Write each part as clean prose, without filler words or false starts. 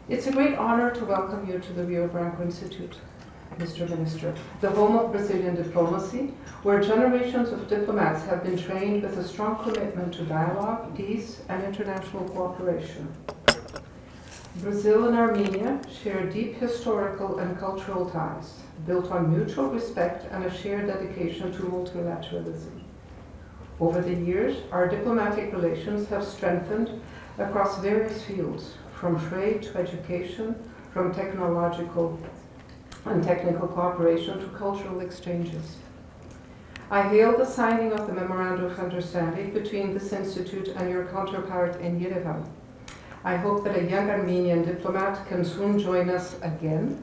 It's a great honor to welcome you to the Rio Bronco Institute, Mr. Minister, the home of Brazilian diplomacy, where generations of diplomats have been trained with a strong commitment to dialogue, peace, and international cooperation. Brazil and Armenia share deep historical and cultural ties, built on mutual respect and a shared dedication to multilateralism. Over the years, our diplomatic relations have strengthened across various fields, from trade to education, from technological and technical cooperation to cultural exchanges. I hail the signing of the Memorandum of Understanding between this institute and your counterpart in Yerevan. I hope that a young Armenian diplomat can soon join us again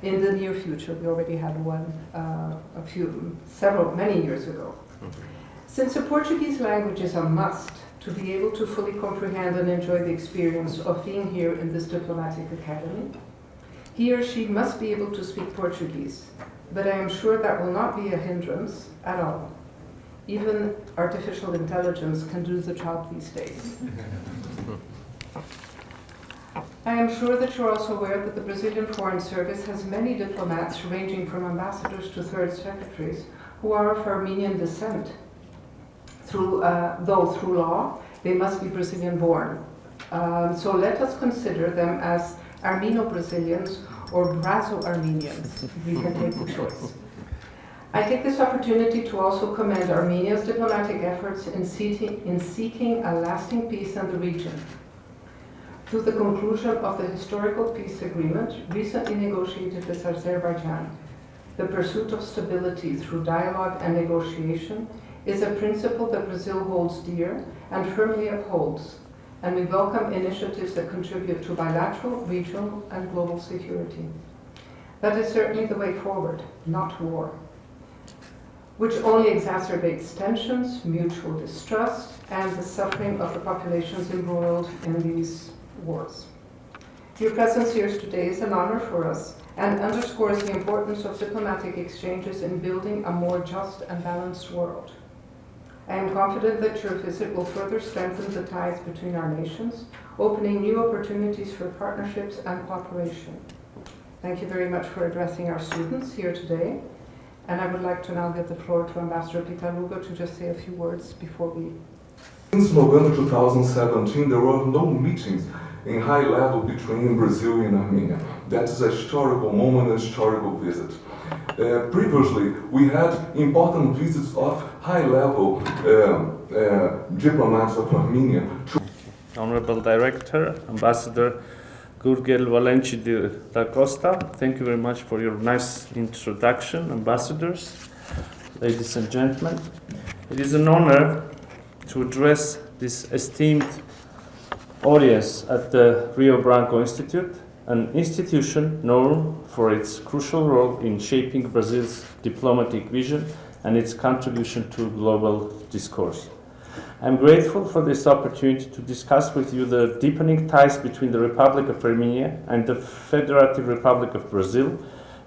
in the near future. We already had one many years ago. Since the Portuguese language is a must to be able to fully comprehend and enjoy the experience of being here in this diplomatic academy, he or she must be able to speak Portuguese, but I am sure that will not be a hindrance at all. Even artificial intelligence can do the job these days. I am sure that you're also aware that the Brazilian Foreign Service has many diplomats ranging from ambassadors to third secretaries who are of Armenian descent. Though through law, they must be Brazilian born. So let us consider them as Armeno-Brazilians or Brazo-Armenians. We can take the choice. I take this opportunity to also commend Armenia's diplomatic efforts in seeking a lasting peace in the region. Through the conclusion of the historical peace agreement recently negotiated with Azerbaijan, the pursuit of stability through dialogue and negotiation is a principle that Brazil holds dear and firmly upholds, and we welcome initiatives that contribute to bilateral, regional, and global security. That is certainly the way forward, not war, which only exacerbates tensions, mutual distrust, and the suffering of the populations embroiled in these wars. Your presence here today is an honor for us and underscores the importance of diplomatic exchanges in building a more just and balanced world. I am confident that your visit will further strengthen the ties between our nations, opening new opportunities for partnerships and cooperation. Thank you very much for addressing our students here today. And I would like to now give the floor to Ambassador Pitaluga to just say a few words before we... Since November 2017, there were no meetings in high level between Brazil and Armenia. That is a historical moment, a historical visit. Previously, we had important visits of high-level diplomats of Armenia. Honorable Director, Ambassador Gurgel Valenci da Costa, thank you very much for your nice introduction, ambassadors, ladies and gentlemen. It is an honor to address this esteemed audience at the Rio Bronco Institute, an institution known for its crucial role in shaping Brazil's diplomatic vision and its contribution to global discourse. I'm grateful for this opportunity to discuss with you the deepening ties between the Republic of Armenia and the Federative Republic of Brazil,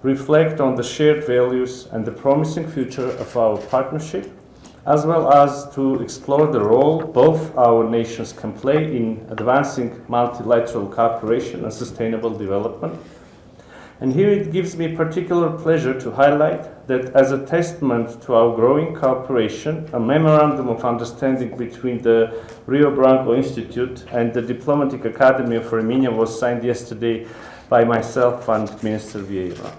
reflect on the shared values and the promising future of our partnership, as well as to explore the role both our nations can play in advancing multilateral cooperation and sustainable development. And here it gives me particular pleasure to highlight that as a testament to our growing cooperation, a Memorandum of Understanding between the Rio Bronco Institute and the Diplomatic Academy of Armenia was signed yesterday by myself and Minister Vieira.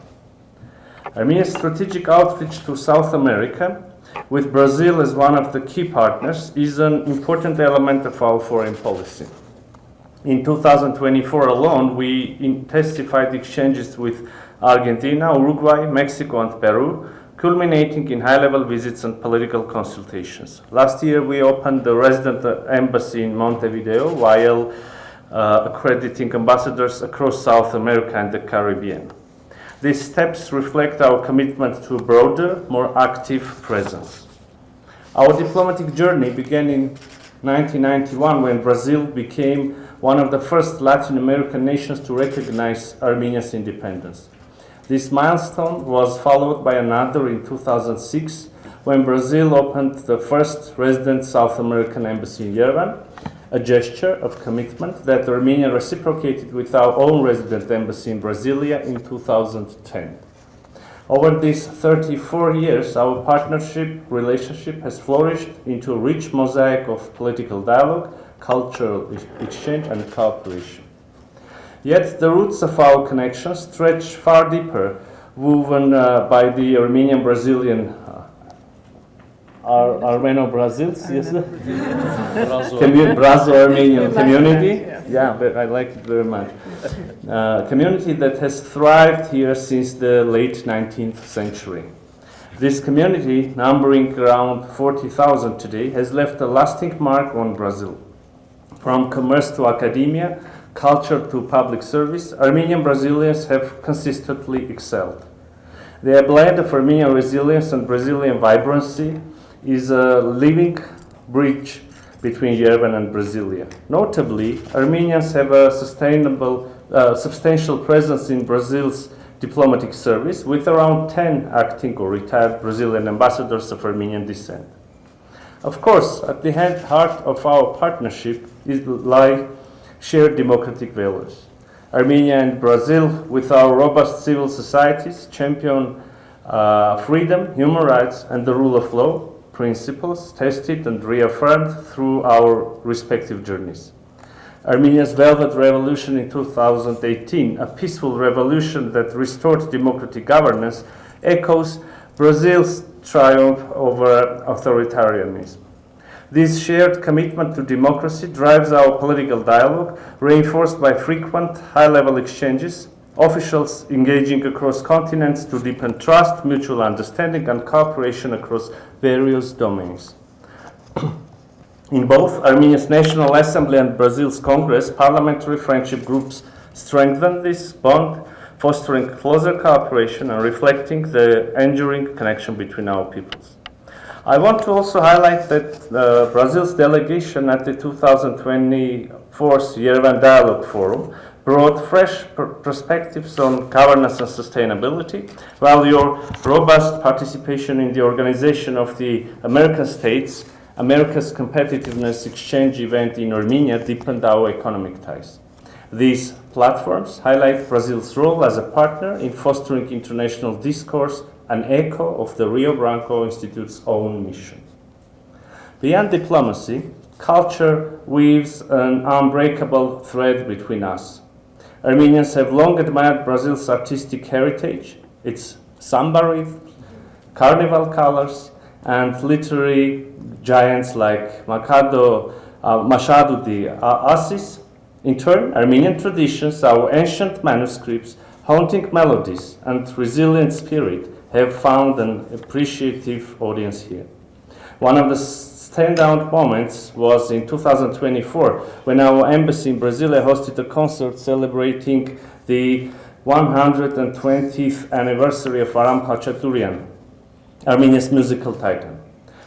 Armenia's strategic outreach to South America, with Brazil as one of the key partners, is an important element of our foreign policy. In 2024 alone, we intensified exchanges with Argentina, Uruguay, Mexico, and Peru, culminating in high-level visits and political consultations. Last year, we opened the resident embassy in Montevideo while accrediting ambassadors across South America and the Caribbean. These steps reflect our commitment to a broader, more active presence. Our diplomatic journey began in 1991 when Brazil became one of the first Latin American nations to recognize Armenia's independence. This milestone was followed by another in 2006 when Brazil opened the first resident South American embassy in Yerevan, a gesture of commitment that Armenia reciprocated with our own resident embassy in Brasilia in 2010. Over these 34 years, our relationship has flourished into a rich mosaic of political dialogue, cultural exchange, and cooperation. Yet the roots of our connection stretch far deeper, woven by the Armenian-Brazilian Armeno-Brazils, yes? Brazo-Armenian community. Yeah, but I like it very much. Community that has thrived here since the late 19th century. This community, numbering around 40,000 today, has left a lasting mark on Brazil. From commerce to academia, culture to public service, Armenian Brazilians have consistently excelled. The blend of Armenian resilience and Brazilian vibrancy is a living bridge between Yerevan and Brasilia. Notably, Armenians have a substantial presence in Brazil's diplomatic service, with around 10 acting or retired Brazilian ambassadors of Armenian descent. Of course, at the heart of our partnership lie shared democratic values. Armenia and Brazil, with our robust civil societies, champion freedom, human rights, and the rule of law principles tested and reaffirmed through our respective journeys. Armenia's Velvet Revolution in 2018, a peaceful revolution that restored democratic governance, echoes Brazil's triumph over authoritarianism. This shared commitment to democracy drives our political dialogue, reinforced by frequent high-level exchanges, officials engaging across continents to deepen trust, mutual understanding, and cooperation across various domains. In both Armenia's National Assembly and Brazil's Congress, parliamentary friendship groups strengthen this bond, fostering closer cooperation and reflecting the enduring connection between our peoples. I want to also highlight that Brazil's delegation at the 2024 Yerevan Dialogue Forum brought fresh perspectives on governance and sustainability, while your robust participation in the organization of the American States, America's Competitiveness Exchange event in Armenia deepened our economic ties. These platforms highlight Brazil's role as a partner in fostering international discourse, an echo of the Rio Bronco Institute's own mission. Beyond diplomacy, culture weaves an unbreakable thread between us. Armenians have long admired Brazil's artistic heritage, its samba rhythms, carnival colors, and literary giants like Machado de Assis. In turn, Armenian traditions, our ancient manuscripts, haunting melodies, and resilient spirit have found an appreciative audience here. One of the standout moments was in 2024 when our embassy in Brasilia hosted a concert celebrating the 120th anniversary of Aram Khachaturian, Armenia's musical titan.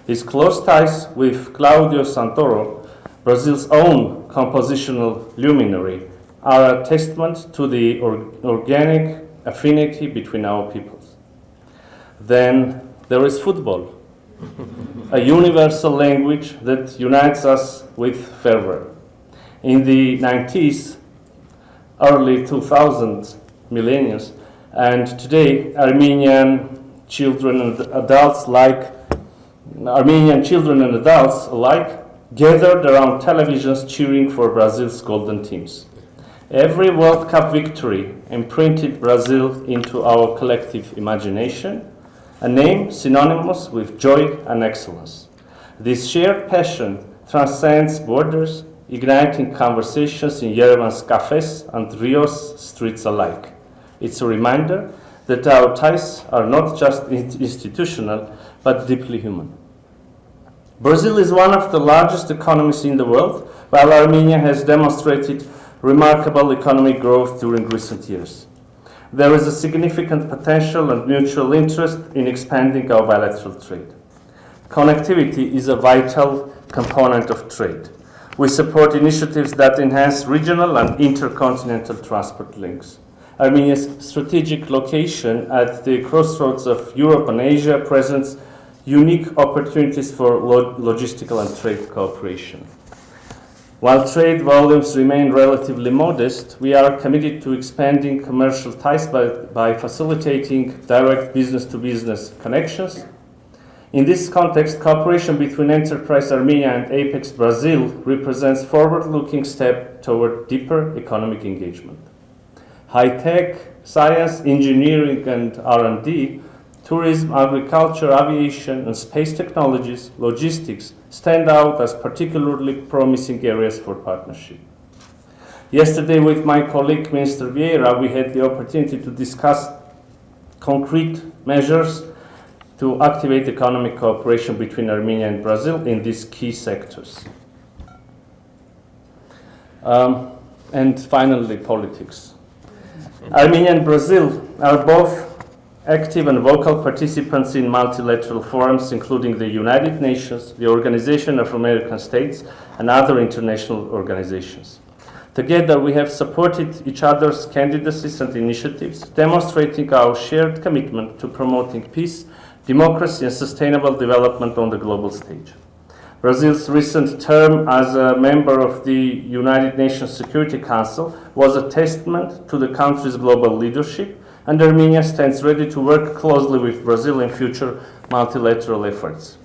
His close ties with Claudio Santoro, Brazil's own compositional luminary, are a testament to the organic affinity between our peoples. Then there is football, a universal language that unites us with fervor. In the 90s, early 2000s, millennials, and today Armenian children and adults alike gathered around televisions cheering for Brazil's golden teams. Every World Cup victory imprinted Brazil into our collective imagination, a name synonymous with joy and excellence. This shared passion transcends borders, igniting conversations in Yerevan's cafes and Rio's streets alike. It's a reminder that our ties are not just institutional, but deeply human. Brazil is one of the largest economies in the world, while Armenia has demonstrated remarkable economic growth during recent years. There is a significant potential and mutual interest in expanding our bilateral trade. Connectivity is a vital component of trade. We support initiatives that enhance regional and intercontinental transport links. Armenia's strategic location at the crossroads of Europe and Asia presents unique opportunities for logistical and trade cooperation. While trade volumes remain relatively modest, we are committed to expanding commercial ties by facilitating direct business-to-business connections. In this context, cooperation between Enterprise Armenia and Apex Brazil represents a forward-looking step toward deeper economic engagement. High-tech, science, engineering, and R&D, tourism, agriculture, aviation, and space technologies, logistics stand out as particularly promising areas for partnership. Yesterday, with my colleague Minister Vieira, we had the opportunity to discuss concrete measures to activate economic cooperation between Armenia and Brazil in these key sectors. And finally, politics. Armenia and Brazil are both active and vocal participants in multilateral forums, including the United Nations, the Organization of American States, and other international organizations. Together, we have supported each other's candidacies and initiatives, demonstrating our shared commitment to promoting peace, democracy, and sustainable development on the global stage. Brazil's recent term as a member of the United Nations Security Council was a testament to the country's global leadership, and Armenia stands ready to work closely with Brazil in future multilateral efforts.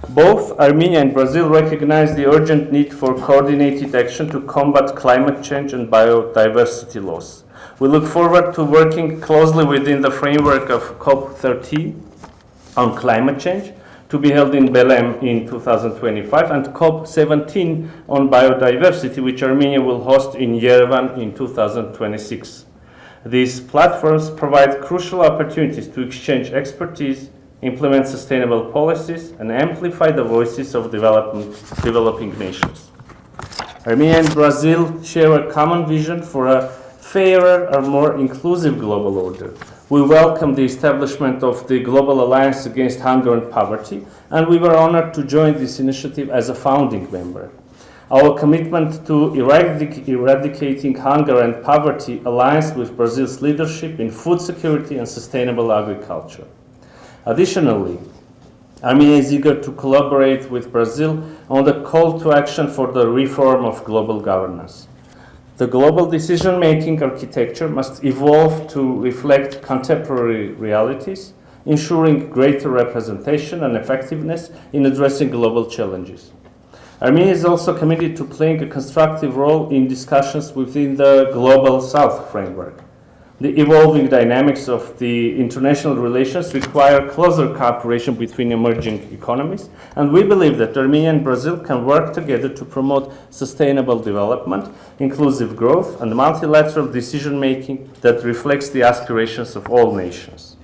Both Armenia and Brazil recognize the urgent need for coordinated action to combat climate change and biodiversity loss. We look forward to working closely within the framework of COP13 on climate change, to be held in Belém in 2025, and COP17 on biodiversity, which Armenia will host in Yerevan in 2026. These platforms provide crucial opportunities to exchange expertise, implement sustainable policies, and amplify the voices of developing nations. Armenia and Brazil share a common vision for a fairer and more inclusive global order. We welcome the establishment of the Global Alliance Against Hunger and Poverty, and we were honored to join this initiative as a founding member. Our commitment to eradicating hunger and poverty aligns with Brazil's leadership in food security and sustainable agriculture. Additionally, Armenia is eager to collaborate with Brazil on the call to action for the reform of global governance. The global decision-making architecture must evolve to reflect contemporary realities, ensuring greater representation and effectiveness in addressing global challenges. Armenia is also committed to playing a constructive role in discussions within the Global South framework. The evolving dynamics of the international relations require closer cooperation between emerging economies, and we believe that Armenia and Brazil can work together to promote sustainable development, inclusive growth, and multilateral decision-making that reflects the aspirations of all nations.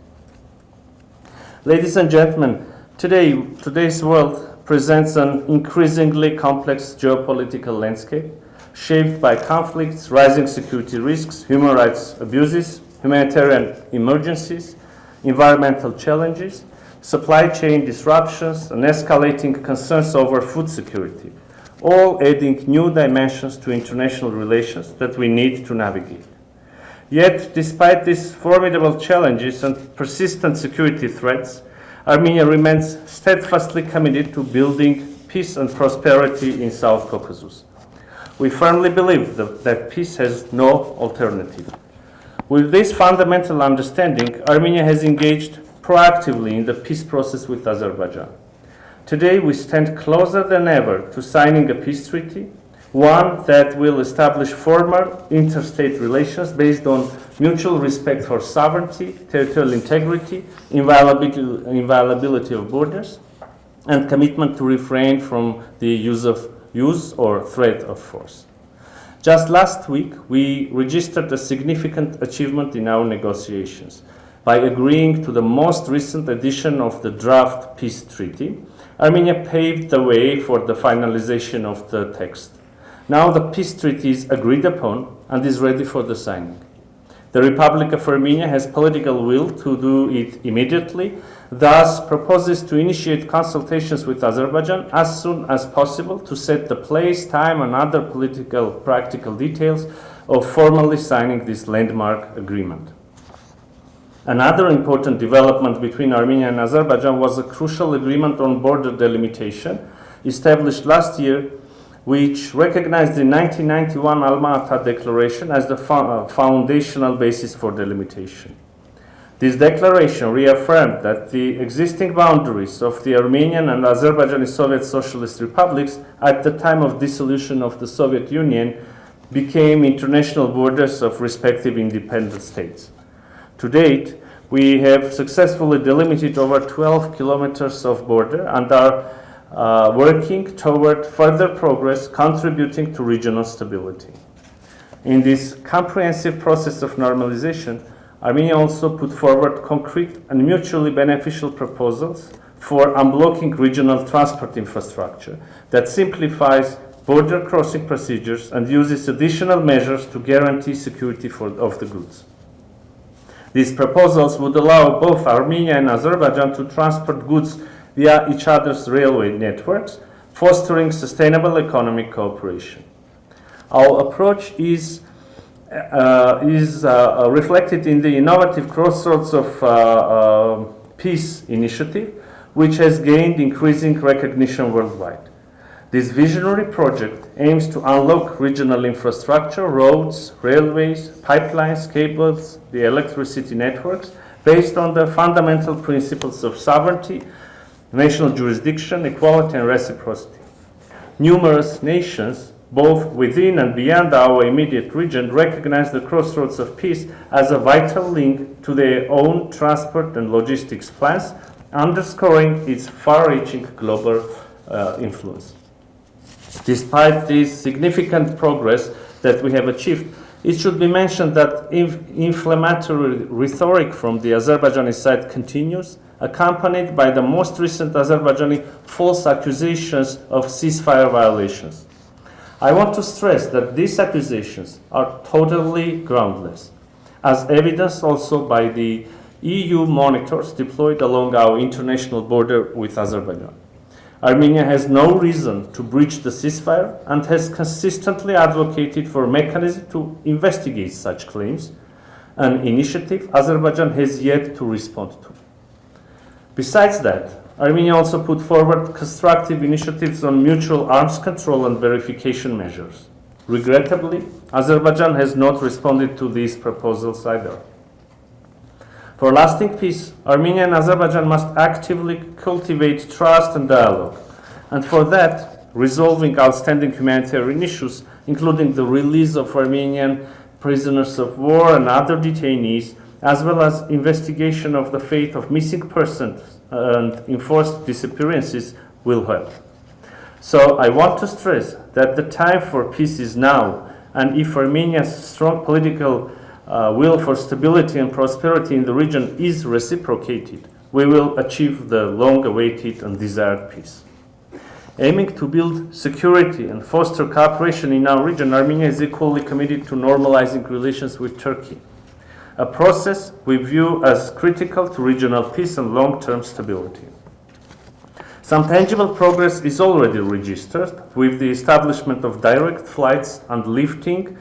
Ladies and gentlemen, today's world presents an increasingly complex geopolitical landscape, shaped by conflicts, rising security risks, human rights abuses, humanitarian emergencies, environmental challenges, supply chain disruptions, and escalating concerns over food security, all adding new dimensions to international relations that we need to navigate. Yet, despite these formidable challenges and persistent security threats, Armenia remains steadfastly committed to building peace and prosperity in South Caucasus. We firmly believe that peace has no alternative. With this fundamental understanding, Armenia has engaged proactively in the peace process with Azerbaijan. Today, we stand closer than ever to signing a peace treaty, one that will establish formal interstate relations based on mutual respect for sovereignty, territorial integrity, inviolability of borders, and commitment to refrain from the use or threat of force. Just last week, we registered a significant achievement in our negotiations. By agreeing to the most recent edition of the draft peace treaty, Armenia paved the way for the finalization of the text. Now the peace treaty is agreed upon and is ready for the signing. The Republic of Armenia has political will to do it immediately, thus proposes to initiate consultations with Azerbaijan as soon as possible to set the place, time, and other political practical details of formally signing this landmark agreement. Another important development between Armenia and Azerbaijan was a crucial agreement on border delimitation established last year which recognized the 1991 Alma-Ata Declaration as the foundational basis for delimitation. This declaration reaffirmed that the existing boundaries of the Armenian and Azerbaijani Soviet Socialist Republics at the time of dissolution of the Soviet Union became international borders of respective independent states. To date, we have successfully delimited over 12 kilometers of border and are working toward further progress, contributing to regional stability. In this comprehensive process of normalization, Armenia also put forward concrete and mutually beneficial proposals for unblocking regional transport infrastructure that simplifies border crossing procedures and uses additional measures to guarantee security of the goods. These proposals would allow both Armenia and Azerbaijan to transport goods via each other's railway networks, fostering sustainable economic cooperation. Our approach is reflected in the innovative Crossroads of Peace initiative, which has gained increasing recognition worldwide. This visionary project aims to unlock regional infrastructure, roads, railways, pipelines, cables, the electricity networks, based on the fundamental principles of sovereignty, national jurisdiction, equality, and reciprocity. Numerous nations, both within and beyond our immediate region, recognize the Crossroads of Peace as a vital link to their own transport and logistics plans, underscoring its far-reaching global influence. Despite this significant progress that we have achieved, it should be mentioned that inflammatory rhetoric from the Azerbaijani side continues, accompanied by the most recent Azerbaijani false accusations of ceasefire violations. I want to stress that these accusations are totally groundless, as evidenced also by the EU monitors deployed along our international border with Azerbaijan. Armenia has no reason to breach the ceasefire and has consistently advocated for a mechanism to investigate such claims, an initiative Azerbaijan has yet to respond to. Besides that, Armenia also put forward constructive initiatives on mutual arms control and verification measures. Regrettably, Azerbaijan has not responded to these proposals either. For lasting peace, Armenia and Azerbaijan must actively cultivate trust and dialogue, and for that, resolving outstanding humanitarian issues, including the release of Armenian prisoners of war and other detainees, as well as investigation of the fate of missing persons and enforced disappearances, will help. So I want to stress that the time for peace is now, and if Armenia's strong political will for stability and prosperity in the region is reciprocated, we will achieve the long-awaited and desired peace. Aiming to build security and foster cooperation in our region, Armenia is equally committed to normalizing relations with Turkey, a process we view as critical to regional peace and long-term stability. Some tangible progress is already registered with the establishment of direct flights and lifting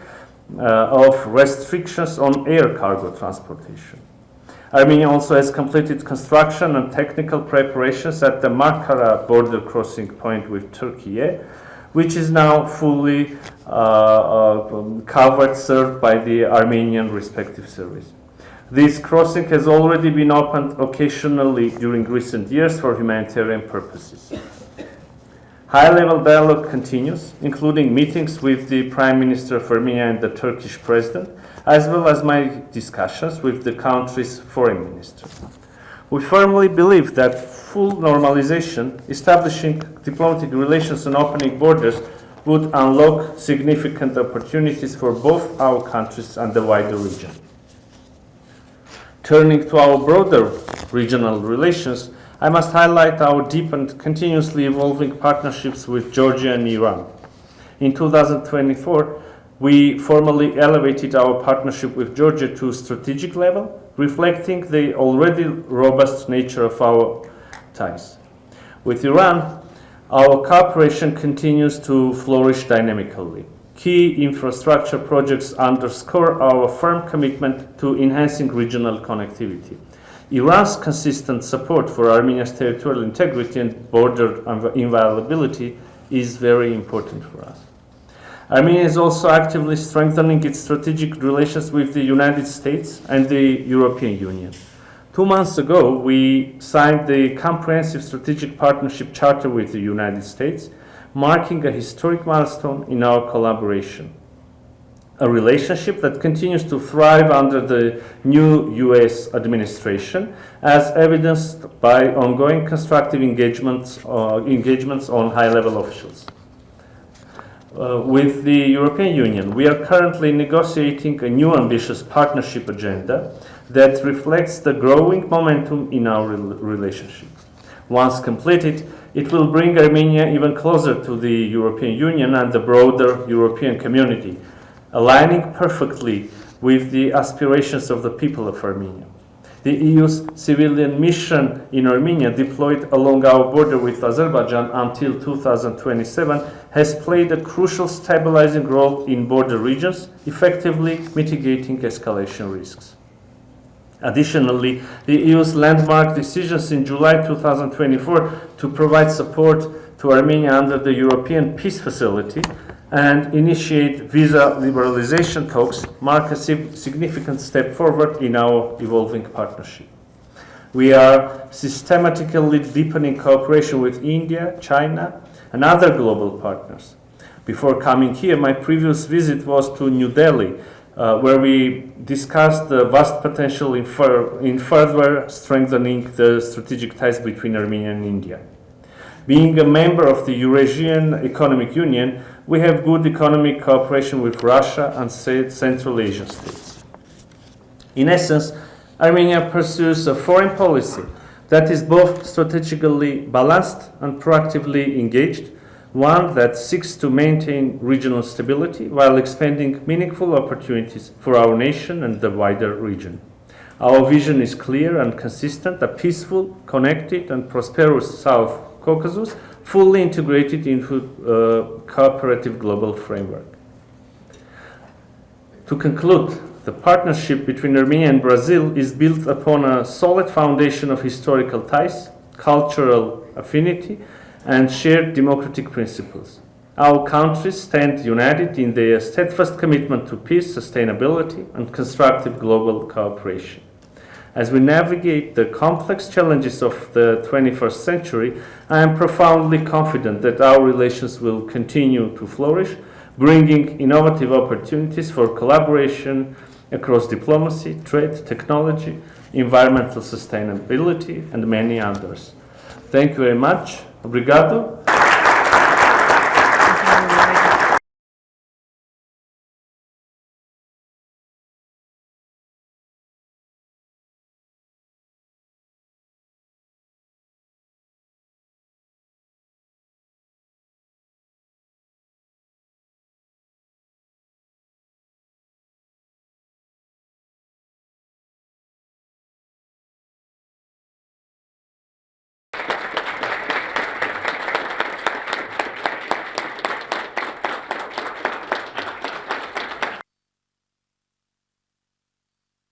of restrictions on air cargo transportation. Armenia also has completed construction and technical preparations at the Markara border crossing point with Turkey, which is now fully covered, served by the Armenian respective service. This crossing has already been opened occasionally during recent years for humanitarian purposes. High-level dialogue continues, including meetings with the Prime Minister of Armenia and the Turkish President, as well as my discussions with the country's Foreign Minister. We firmly believe that full normalization, establishing diplomatic relations and opening borders would unlock significant opportunities for both our countries and the wider region. Turning to our broader regional relations, I must highlight our deep and continuously evolving partnerships with Georgia and Iran. In 2024, we formally elevated our partnership with Georgia to a strategic level, reflecting the already robust nature of our ties. With Iran, our cooperation continues to flourish dynamically. Key infrastructure projects underscore our firm commitment to enhancing regional connectivity. Iran's consistent support for Armenia's territorial integrity and border inviolability is very important for us. Armenia is also actively strengthening its strategic relations with the United States and the European Union. 2 months ago, we signed the Comprehensive Strategic Partnership Charter with the United States, marking a historic milestone in our collaboration. A relationship that continues to thrive under the new US administration, as evidenced by ongoing constructive engagements on high-level officials. With the European Union, we are currently negotiating a new ambitious partnership agenda that reflects the growing momentum in our relationship. Once completed, it will bring Armenia even closer to the European Union and the broader European community, aligning perfectly with the aspirations of the people of Armenia. The EU's civilian mission in Armenia, deployed along our border with Azerbaijan until 2027, has played a crucial stabilizing role in border regions, effectively mitigating escalation risks. Additionally, the EU's landmark decisions in July 2024 to provide support to Armenia under the European Peace Facility and initiate visa liberalization talks mark a significant step forward in our evolving partnership. We are systematically deepening cooperation with India, China, and other global partners. Before coming here, my previous visit was to New Delhi, where we discussed the vast potential in further strengthening the strategic ties between Armenia and India. Being a member of the Eurasian Economic Union, we have good economic cooperation with Russia and Central Asian states. In essence, Armenia pursues a foreign policy that is both strategically balanced and proactively engaged, one that seeks to maintain regional stability while expanding meaningful opportunities for our nation and the wider region. Our vision is clear and consistent: a peaceful, connected, and prosperous South Caucasus, fully integrated into a cooperative global framework. To conclude, the partnership between Armenia and Brazil is built upon a solid foundation of historical ties, cultural affinity, and shared democratic principles. Our countries stand united in their steadfast commitment to peace, sustainability, and constructive global cooperation. As we navigate the complex challenges of the 21st century, I am profoundly confident that our relations will continue to flourish, bringing innovative opportunities for collaboration across diplomacy, trade, technology, environmental sustainability, and many others. Thank you very much. Obrigado.